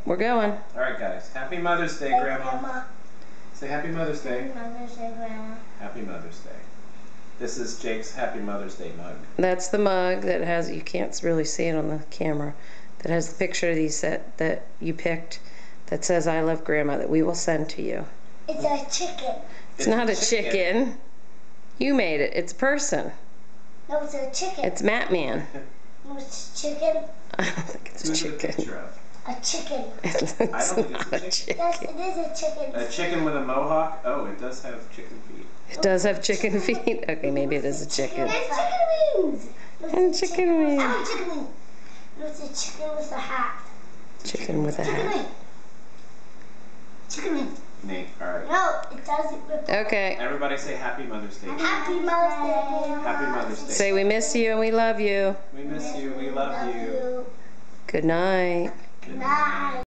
we're going. All right, guys. Happy Mother's Day, Grandma. Say Happy Mother's Day. Happy Mother's Day, Grandma. Happy Mother's Day. This is Jake's Happy Mother's Day mug. That's the mug that has, you can't really see it on the camera, that has the picture of these that you picked that says I love Grandma, that we will send to you. It's a chicken. It's not a chicken. You made it. It's a person. No, it's a chicken. It's Matman. No, it's a chicken. I don't think it's a Who's the chicken. picture of? A chicken. It's I don't think not it's a a chicken. Yes, chicken. it is a chicken. A chicken with a mohawk? Oh, it does have chicken feet. It does have chicken feet. Okay, maybe it is a chicken. It's chicken wings. No, And it's a chicken wings. Oh, chicken wing. No, it's a chicken with a hat. Chicken with a Chicken hat. wing. Chicken wing. Nate, all right. No, it doesn't. Okay. Everybody say Happy Mother's Day. Happy Mother's Day. Happy Mother's Day. Say we miss you and we love you. We miss you. We love you. Good night. Good night.